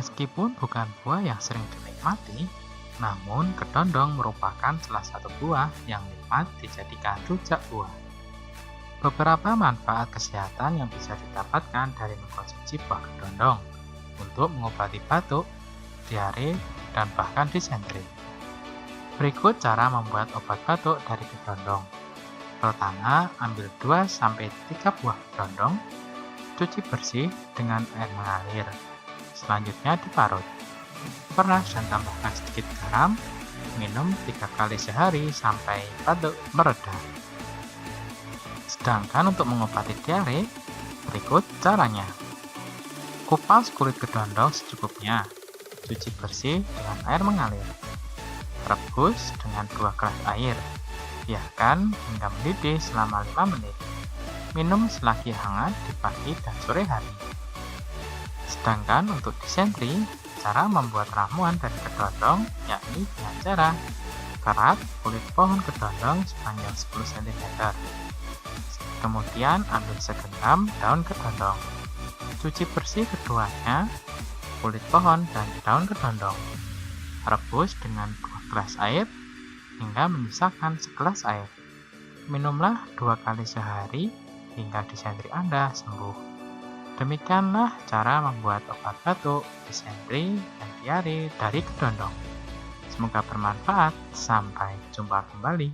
Meskipun bukan buah yang sering dinikmati, namun kedondong merupakan salah satu buah yang nikmat dijadikan rujak buah. Beberapa manfaat kesehatan yang bisa didapatkan dari mengkonsumsi buah kedondong untuk mengobati batuk, diare, dan bahkan disentri. Berikut cara membuat obat batuk dari kedondong. Pertama, ambil 2-3 buah kedondong, cuci bersih dengan air mengalir. Selanjutnya diparut. Peras dan tambahkan sedikit garam, minum 3 kali sehari sampai batuk mereda. Sedangkan untuk mengobati diare, berikut caranya. Kupas kulit kedondong secukupnya, cuci bersih dengan air mengalir. Rebus dengan 2 gelas air, biarkan hingga mendidih selama 5 menit. Minum selagi hangat di pagi dan sore hari. Sedangkan untuk disentri, cara membuat ramuan dari kedondong yakni dengan cara kerat kulit pohon kedondong sepanjang 10 cm. Kemudian ambil segenggam daun kedondong. Cuci bersih keduanya, kulit pohon dan daun kedondong. Rebus dengan 2 gelas air hingga menyisakan segelas air. Minumlah 2 kali sehari hingga disentri Anda sembuh. Demikianlah cara membuat obat batuk, disentri, dan diare dari kedondong. Semoga bermanfaat. Sampai jumpa kembali.